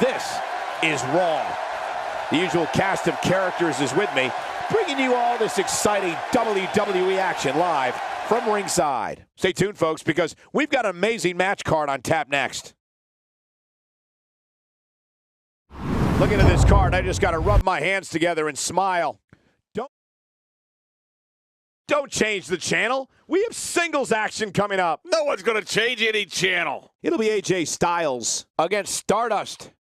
This is Raw. The usual cast of characters is with me, bringing you all this exciting WWE action live from ringside. Stay tuned, folks, because we've got an amazing match card on tap next. Looking at this card, I just got to rub my hands together and smile. Don't change the channel. We have singles action coming up. No one's going to change any channel. It'll be AJ Styles against Stardust.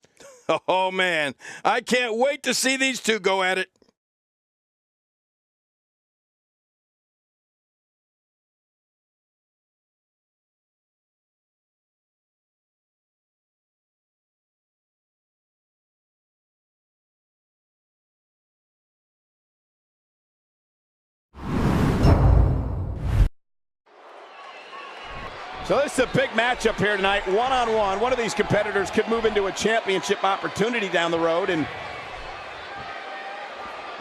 Oh, man. I can't wait to see these two go at it. So this is a big matchup here tonight, one-on-one. One of these competitors could move into a championship opportunity down the road. And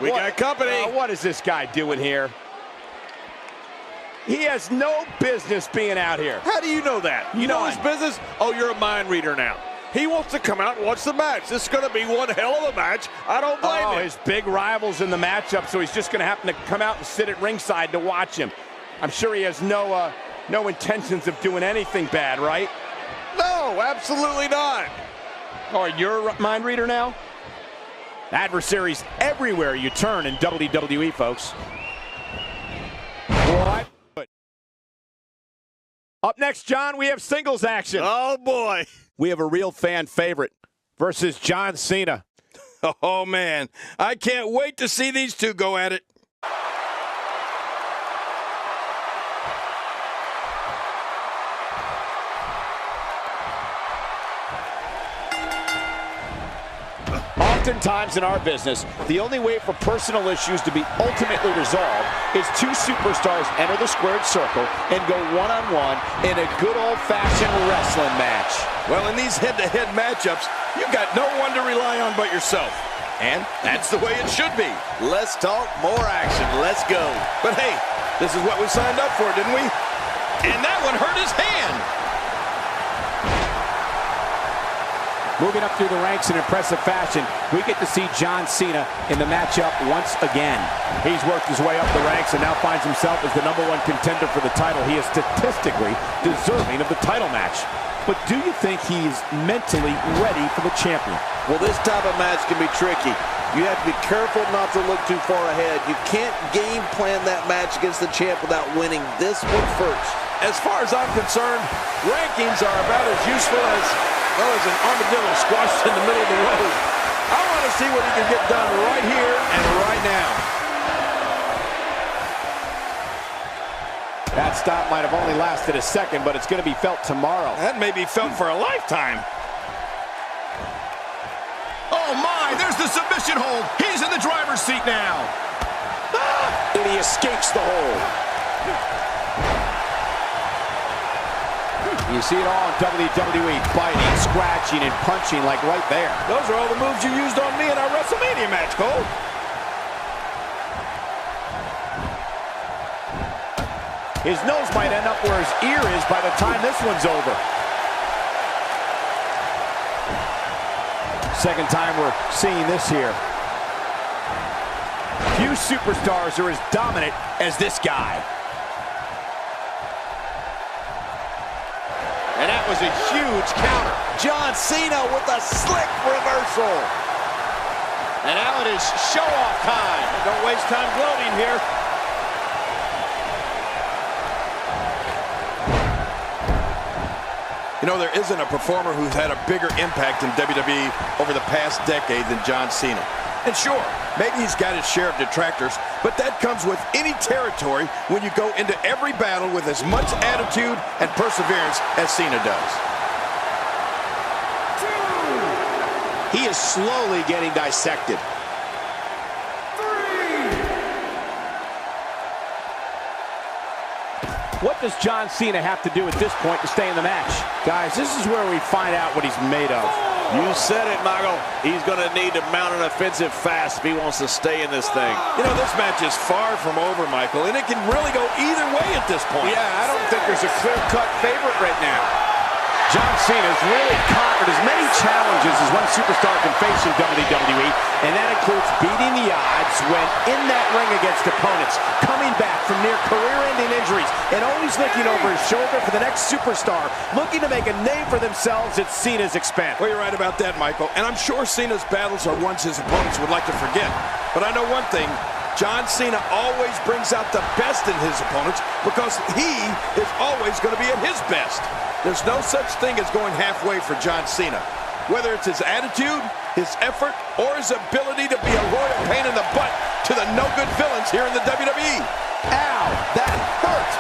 we got company. What is this guy doing here? He has no business being out here. How do you know that? You know his business? Oh, you're a mind reader now. He wants to come out and watch the match. This is going to be one hell of a match. I don't blame him. His big rivals in the matchup, so he's just going to happen to come out and sit at ringside to watch him. I'm sure he has no intentions of doing anything bad, right? No, absolutely not. Oh, you're a mind reader now? Adversaries everywhere you turn in WWE, folks. What? Up next, John, we have singles action. Oh, boy. We have a real fan favorite versus John Cena. Oh, man. I can't wait to see these two go at it. Oftentimes in our business, the only way for personal issues to be ultimately resolved is two superstars enter the squared circle and go one-on-one in a good old-fashioned wrestling match. Well, in these head-to-head matchups, you've got no one to rely on but yourself. And that's the way it should be. Less talk, more action. Let's go. But hey, this is what we signed up for, didn't we? And that one hurt his hand. Moving up through the ranks in impressive fashion, we get to see John Cena in the matchup once again. He's worked his way up the ranks and now finds himself as the #1 contender for the title. He is statistically deserving of the title match. But do you think he's mentally ready for the champion? Well, this type of match can be tricky. You have to be careful not to look too far ahead. You can't game plan that match against the champ without winning this one first. As far as I'm concerned, rankings are about as useful as an armadillo squashed in the middle of the road. I want to see what he can get done right here and right now. That stop might have only lasted a second, but it's going to be felt tomorrow. That may be felt for a lifetime. Oh my, there's the submission hold. He's in the driver's seat now. And he escapes the hold. You see it all in WWE, biting, scratching, and punching like right there. Those are all the moves you used on me in our WrestleMania match, Cole. His nose might end up where his ear is by the time this one's over. Second time we're seeing this here. Few superstars are as dominant as this guy. And that was a huge counter. John Cena with a slick reversal. And now it is show-off time. Don't waste time gloating here. You know, there isn't a performer who's had a bigger impact in WWE over the past decade than John Cena. And sure, maybe he's got his share of detractors, but that comes with any territory when you go into every battle with as much attitude and perseverance as Cena does. He is slowly getting dissected. What does John Cena have to do at this point to stay in the match? Guys, this is where we find out what he's made of. You said it, Michael. He's going to need to mount an offensive fast if he wants to stay in this thing. You know, this match is far from over, Michael, and it can really go either way at this point. Yeah, I don't think there's a clear-cut favorite right now. John Cena's really conquered as many challenges as one superstar can face in WWE, and that includes beating the odds when in that ring against opponents, coming back from near career-ending injuries, and always looking over his shoulder for the next superstar, looking to make a name for themselves at Cena's expense. Well, you're right about that, Michael, and I'm sure Cena's battles are ones his opponents would like to forget. But I know one thing, John Cena always brings out the best in his opponents because he is always going to be at his best. There's no such thing as going halfway for John Cena. Whether it's his attitude, his effort, or his ability to be a royal pain in the butt to the no-good villains here in the WWE. Ow, that hurt.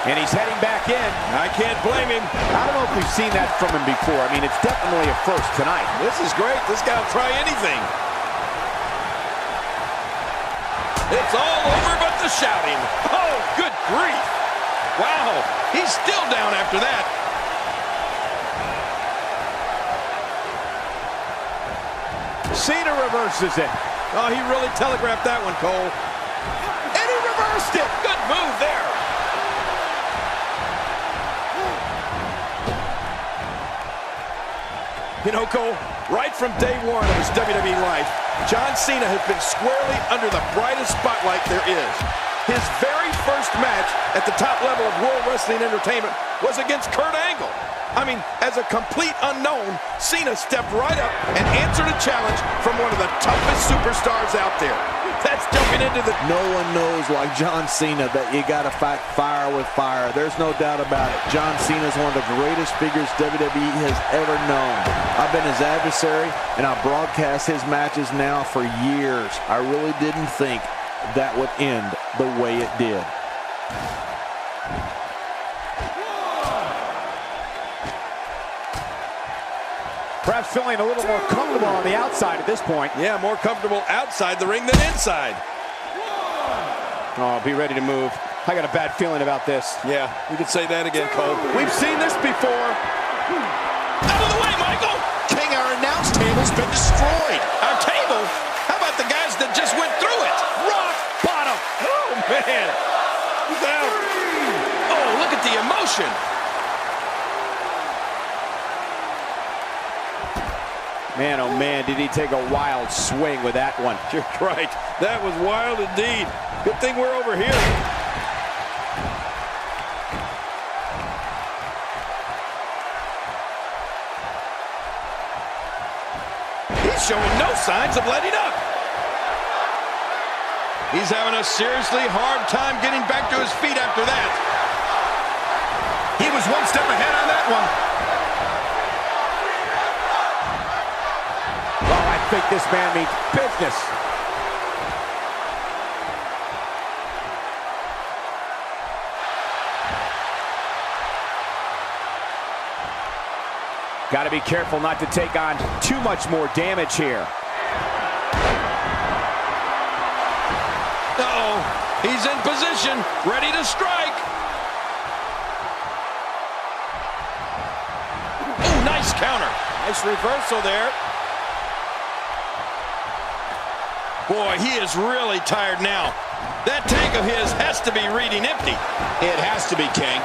And he's heading back in. I can't blame him. I don't know if we've seen that from him before. I mean, it's definitely a first tonight. This is great. This guy will try anything. It's all over but the shouting. Oh, good grief. Wow, he's still down after that. Cena reverses it. Oh, he really telegraphed that one, Cole. And he reversed it. Good move there. You know, Cole, right from day one of his WWE life, John Cena has been squarely under the brightest spotlight there is. His very first match at the top level of World Wrestling Entertainment was against Kurt Angle. I mean, as a complete unknown, Cena stepped right up and answered a challenge from one of the toughest superstars out there. That's jumping into the... No one knows like John Cena that you got to fight fire with fire. There's no doubt about it. John Cena is one of the greatest figures WWE has ever known. I've been his adversary, and I've broadcast his matches now for years. I really didn't think that would end the way it did. Perhaps feeling a little more comfortable on the outside at this point. Yeah, more comfortable outside the ring than inside. Oh, be ready to move. I got a bad feeling about this. Yeah, you could say that again, Cole. We've seen this before. Out of the way, Michael! King, our announce table's been destroyed. Our table? How about the guys that just went through it? Rock bottom. Oh, man. He's out. Oh, look at the emotion. Man, oh man, did he take a wild swing with that one. You're right. That was wild indeed. Good thing we're over here. He's showing no signs of letting up. He's having a seriously hard time getting back to his feet after that. He was one step ahead on that one. I think this man means business. Got to be careful not to take on too much more damage here. Uh-oh, he's in position, ready to strike. Oh, nice counter. Nice reversal there. Boy, he is really tired now. That tank of his has to be reading empty. It has to be, King.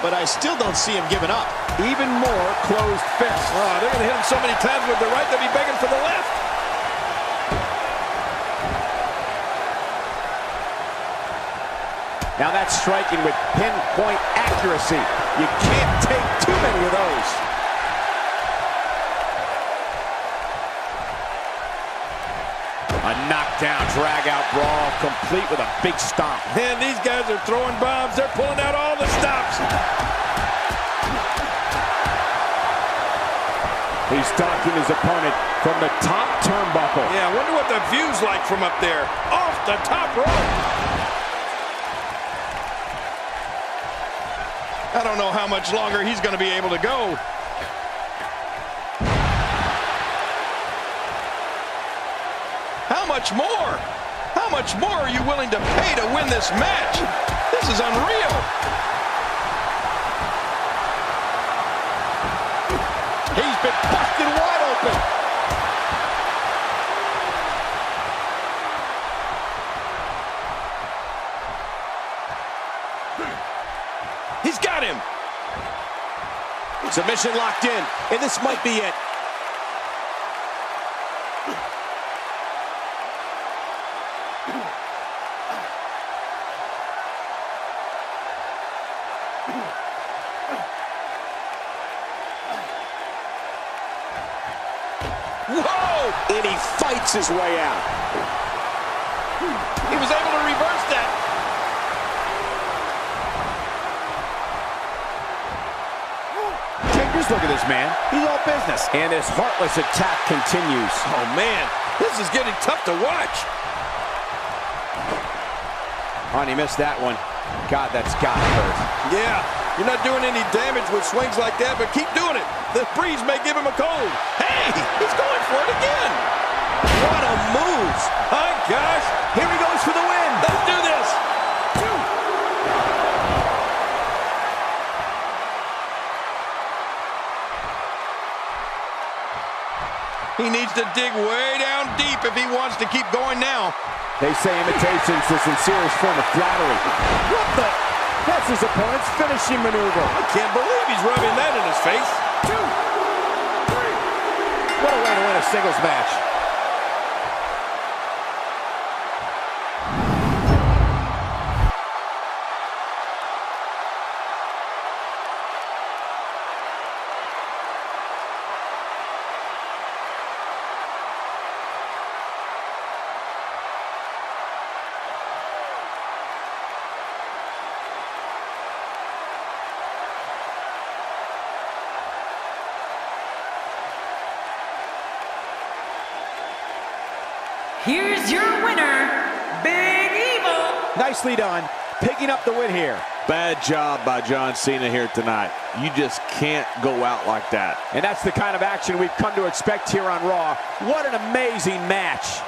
But I still don't see him giving up. Even more closed fists. Oh, they're going to hit him so many times with the right, they'll be begging for the left. Now that's striking with pinpoint accuracy. You can't take too many of those. A knockdown, drag-out brawl, complete with a big stomp. Man, these guys are throwing bombs. They're pulling out all the stops. He's stalking his opponent from the top turnbuckle. Yeah, I wonder what the view's like from up there. Off the top rope. I don't know how much longer he's going to be able to go. How much more? How much more are you willing to pay to win this match? This is unreal. He's been busted wide open. He's got him. Submission locked in, and this might be it. Whoa! And he fights his way out. He was able to reverse that. Take this look at this man. He's all business. And this heartless attack continues. Oh, man. This is getting tough to watch. Oh, and he missed that one. God, that's got to hurt. Yeah, you're not doing any damage with swings like that, but keep doing it. The breeze may give him a cold. Hey, he's going for it again. What a move. My gosh. Here he goes for the win. Let's do this. He needs to dig way down deep if he wants to keep going now. They say imitation's the sincerest form of flattery. What the? That's his opponent's finishing maneuver. I can't believe he's rubbing that in his face. 2, 3. What a way to win a singles match. Here's your winner, Big Evil. Nicely done, picking up the win here. Bad job by John Cena here tonight. You just can't go out like that. And that's the kind of action we've come to expect here on Raw. What an amazing match.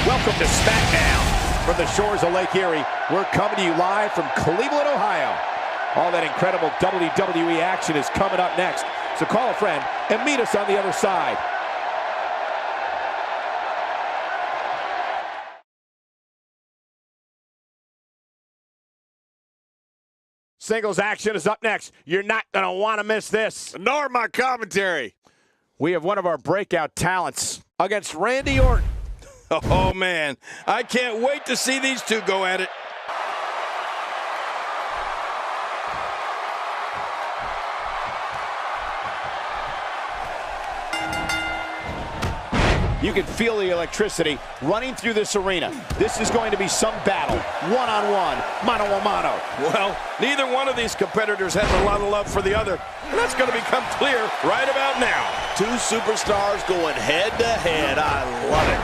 Welcome to SmackDown. From the shores of Lake Erie, we're coming to you live from Cleveland, Ohio. All that incredible WWE action is coming up next. So call a friend and meet us on the other side. Singles action is up next. You're not going to want to miss this. Nor my commentary. We have one of our breakout talents against Randy Orton. Oh, man. I can't wait to see these two go at it. You can feel the electricity running through this arena. This is going to be some battle. One-on-one, mano-a-mano. Well, neither one of these competitors has a lot of love for the other. And that's going to become clear right about now. Two superstars going head-to-head. I love it.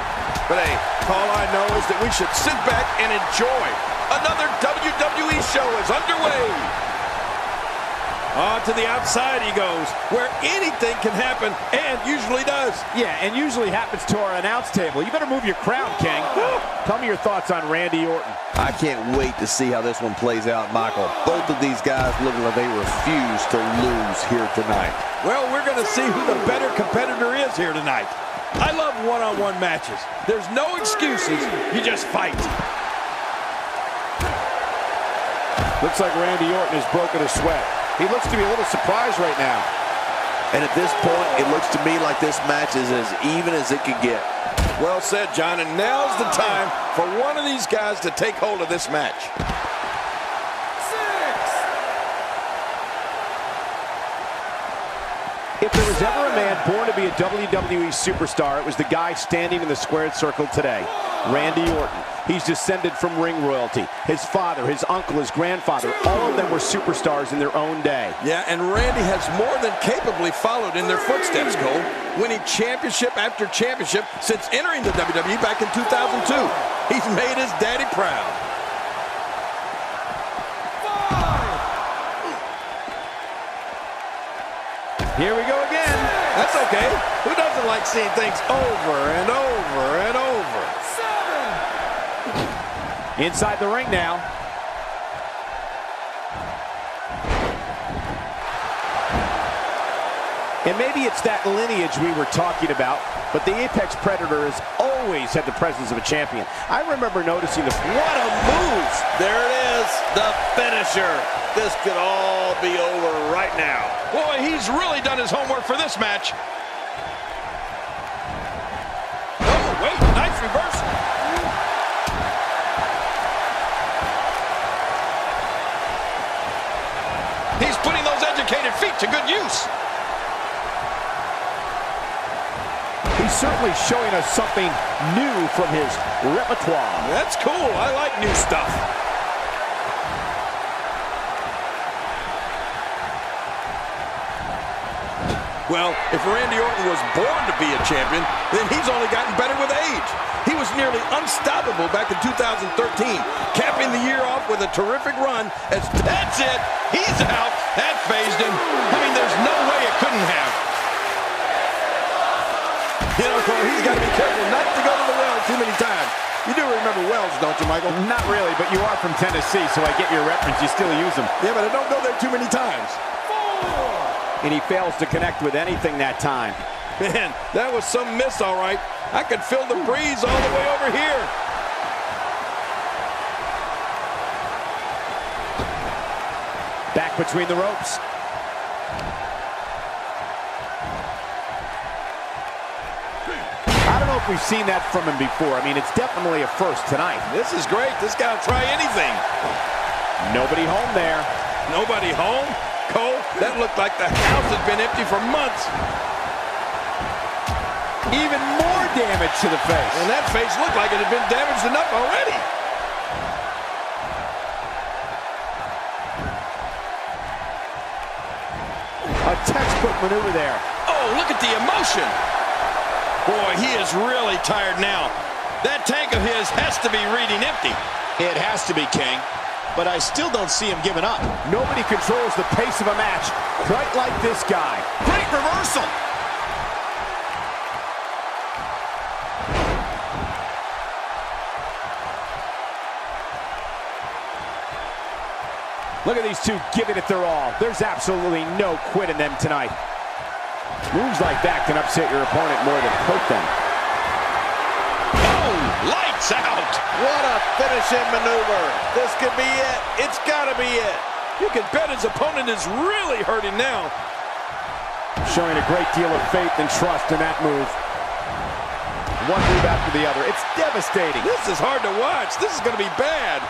But hey, all I know is that we should sit back and enjoy. Another WWE show is underway. To the outside he goes, where anything can happen, and usually does. Yeah, and usually happens to our announce table. You better move your crown, King. Tell me your thoughts on Randy Orton. I can't wait to see how this one plays out, Michael. Both of these guys look like they refuse to lose here tonight. Well, we're going to see who the better competitor is here tonight. I love one-on-one matches. There's no excuses. You just fight. Looks like Randy Orton has broken a sweat. He looks to be a little surprised right now. And at this point, it looks to me like this match is as even as it could get. Well said, John, and now's the time for one of these guys to take hold of this match. If there was ever a man born to be a WWE superstar, it was the guy standing in the squared circle today, Randy Orton. He's descended from ring royalty. His father, his uncle, his grandfather, all of them were superstars in their own day. Yeah, and Randy has more than capably followed in their footsteps, Cole, winning championship after championship since entering the WWE back in 2002. He's made his daddy proud. Here we go again. That's okay. Who doesn't like seeing things over and over and over? Inside the ring now. And maybe it's that lineage we were talking about, but the Apex Predator has always had the presence of a champion. I remember noticing the... What a move! There it is, the finisher. This could all be over right now. Boy, he's really done his homework for this match. Oh, wait, nice reversal. He's putting those educated feet to good use. He's certainly showing us something new from his repertoire. That's cool. I like new stuff. Well, if Randy Orton was born to be a champion, then he's only gotten better with age. He was nearly unstoppable back in 2013, capping the year off with a terrific run as that's it. He's out. That phased him. I mean, there's no way it couldn't have. You know, Cole, he's got to be careful not to go to the well too many times. You do remember wells, don't you, Michael? Not really, but you are from Tennessee, so I get your reference. You still use them. Yeah, but I don't go there too many times. And he fails to connect with anything that time. Man, that was some miss, all right. I could feel the breeze all the way over here. Back between the ropes. I don't know if we've seen that from him before. I mean, it's definitely a first tonight. This is great. This guy will try anything. Nobody home there. Nobody home? Cole, that looked like the house had been empty for months. Even more damage to the face. And that face looked like it had been damaged enough already. A textbook maneuver there. Oh, look at the emotion. Boy, he is really tired now. That tank of his has to be reading empty. It has to be, King. But I still don't see him giving up. Nobody controls the pace of a match quite like this guy. Great reversal. Look at these two giving it their all. There's absolutely no quit in them tonight. Moves like that can upset your opponent more than hurt them. Oh, lights out. What a finishing maneuver. This could be it. It's got to be it. You can bet his opponent is really hurting now. Showing a great deal of faith and trust in that move. One move after the other. It's devastating. This is hard to watch. This is going to be bad.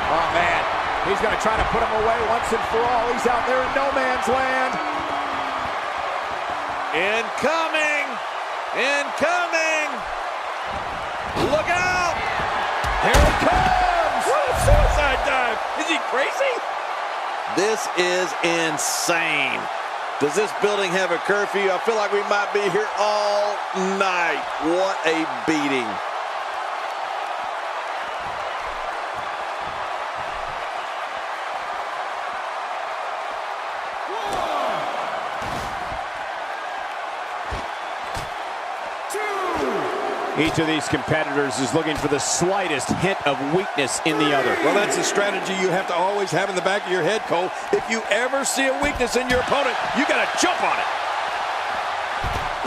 Oh, man. He's going to try to put him away once and for all. He's out there in no man's land. Incoming! Incoming! Look out! Here it comes! What a suicide dive! Is he crazy? This is insane. Does this building have a curfew? I feel like we might be here all night. What a beating. Each of these competitors is looking for the slightest hint of weakness in the other. Well, that's a strategy you have to always have in the back of your head, Cole. If you ever see a weakness in your opponent, you got to jump on it.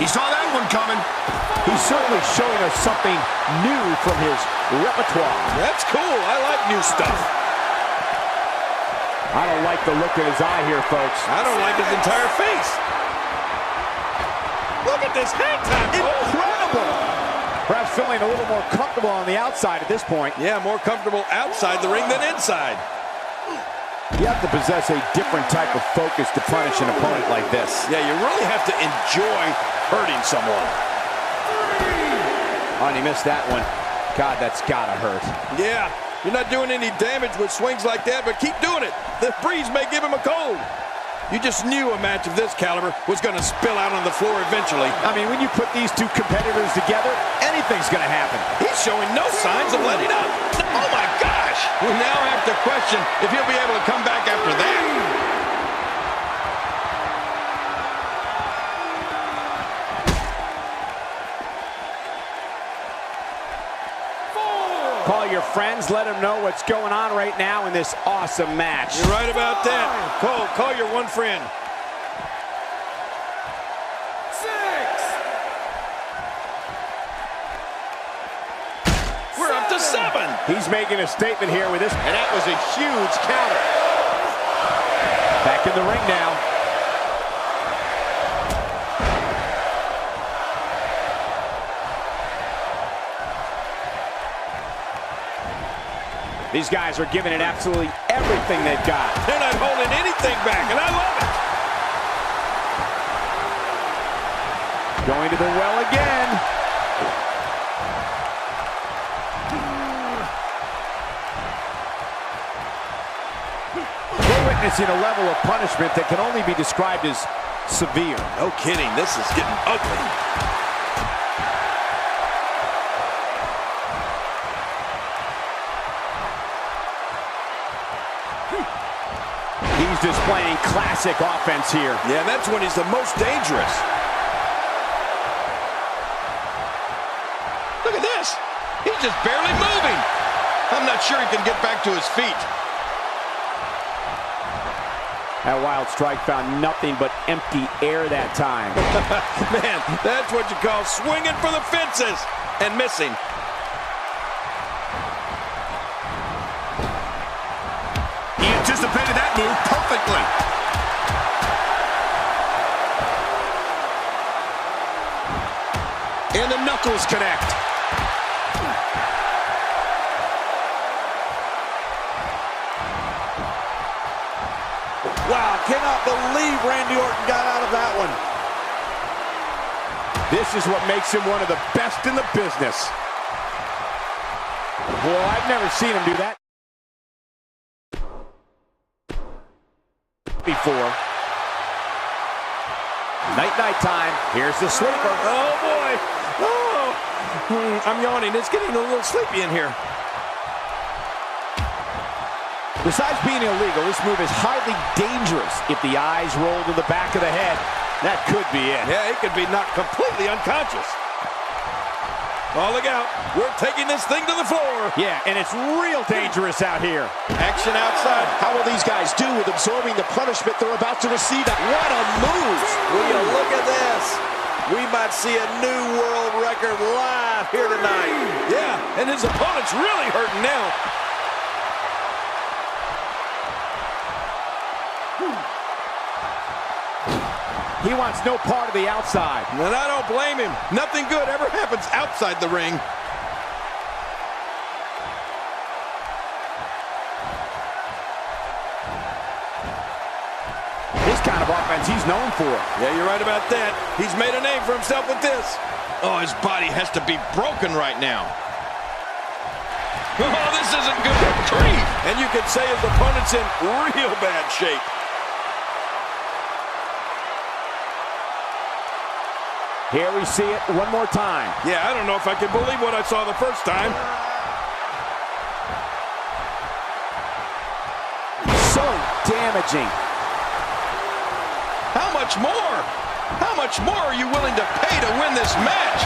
He saw that one coming. He's certainly showing us something new from his repertoire. That's cool. I like new stuff. I don't like the look in his eye here, folks. I don't like his entire face. Look at this hang time. Incredible. Perhaps feeling a little more comfortable on the outside at this point. Yeah, more comfortable outside the ring than inside. You have to possess a different type of focus to punish an opponent like this. Yeah, you really have to enjoy hurting someone. Oh, and he missed that one. God, that's gotta hurt. Yeah, you're not doing any damage with swings like that, but keep doing it. The breeze may give him a cold. You just knew a match of this caliber was going to spill out on the floor eventually. I mean, when you put these two competitors together, anything's going to happen. He's showing no signs of letting up. Oh, my gosh. We now have to question if he'll be able to come back after that. Call your friends, let them know what's going on right now in this awesome match. You're right about that. Cole, call your one friend. 6. We're up to 7. He's making a statement here with this. And that was a huge counter. Back in the ring now. These guys are giving it absolutely everything they've got. They're not holding anything back, and I love it. Going to the well again. We're witnessing a level of punishment that can only be described as severe. No kidding, this is getting ugly. He's displaying classic offense here. Yeah, that's when he's the most dangerous. Look at this. He's just barely moving. I'm not sure he can get back to his feet. That wild strike found nothing but empty air that time. Man, that's what you call swinging for the fences and missing. Anticipated that move perfectly. And the knuckles connect. Wow, cannot believe Randy Orton got out of that one. This is what makes him one of the best in the business. Boy, I've never seen him do that before. Night time. Here's the sleeper. Oh, boy. Oh, I'm yawning. It's getting a little sleepy in here. Besides being illegal, this move is highly dangerous. If the eyes roll to the back of the head, that could be it. Yeah, he could be knocked completely unconscious. Oh, look out. We're taking this thing to the floor. Yeah, and it's real dangerous out here. Action outside. How will these guys do with absorbing the punishment they're about to receive? What a move! Will you look at this? We might see a new world record live here tonight. Yeah, and his opponent's really hurting now. He wants no part of the outside. And I don't blame him. Nothing good ever happens outside the ring. This kind of offense he's known for. Yeah, you're right about that. He's made a name for himself with this. Oh, his body has to be broken right now. Oh, this isn't good. Grief. And you could say his opponent's in real bad shape. Here we see it one more time. Yeah, I don't know if I can believe what I saw the first time. So damaging. How much more? How much more are you willing to pay to win this match?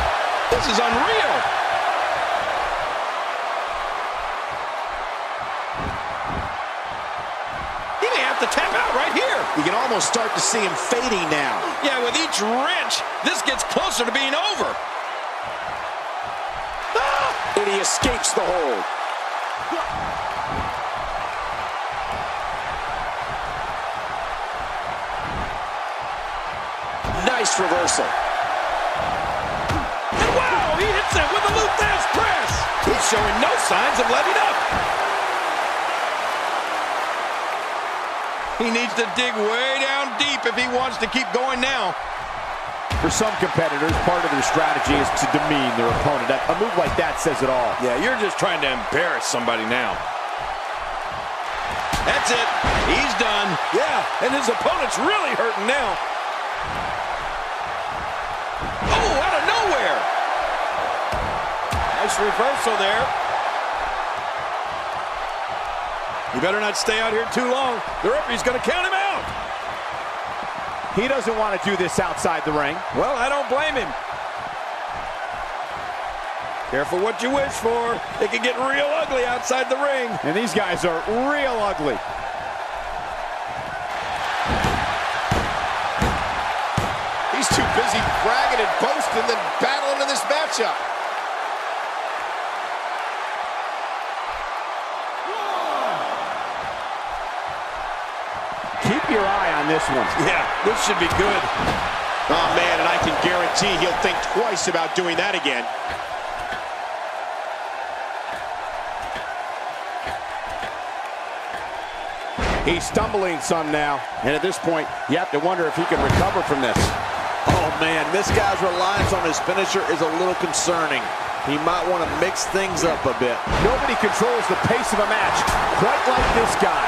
This is unreal. He may have to tap out right here. You can almost start to see him fading now. Yeah, with each wrench, this gets closer to being over. Ah! And he escapes the hold. Nice reversal. And wow, he hits it with a Luthez press. He's showing no signs of letting up. He needs to dig way down deep if he wants to keep going now. For some competitors, part of their strategy is to demean their opponent. A move like that says it all. Yeah, you're just trying to embarrass somebody now. That's it. He's done. Yeah, and his opponent's really hurting now. Oh, out of nowhere. Nice reversal there. You better not stay out here too long. The referee's going to count him out. He doesn't want to do this outside the ring. Well, I don't blame him. Careful what you wish for. It can get real ugly outside the ring. And these guys are real ugly. He's too busy bragging and boasting than battling in this matchup. Keep your eye on this one. Yeah, this should be good. Oh, man, and I can guarantee he'll think twice about doing that again. He's stumbling some now. And at this point, you have to wonder if he can recover from this. Oh, man, this guy's reliance on his finisher is a little concerning. He might want to mix things up a bit. Nobody controls the pace of a match quite like this guy.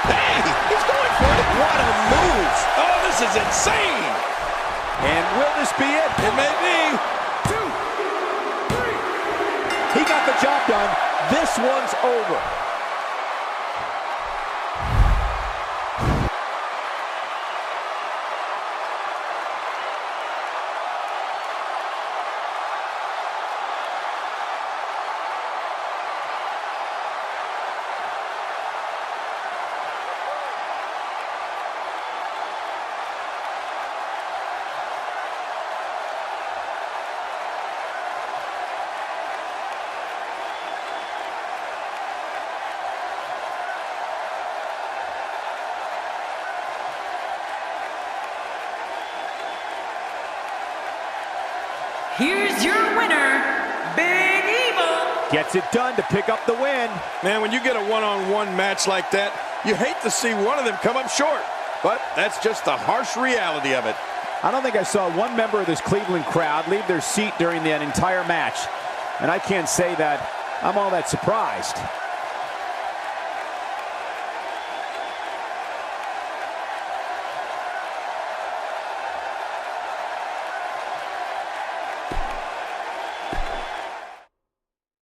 Hey, he's going for it. What a move. Oh, this is insane. And will this be it? It may be. 2, 3. He got the job done. This one's over. Here's your winner, Big Evil. Gets it done to pick up the win. Man, when you get a one-on-one match like that, you hate to see one of them come up short. But that's just the harsh reality of it. I don't think I saw one member of this Cleveland crowd leave their seat during that entire match. And I can't say that I'm all that surprised.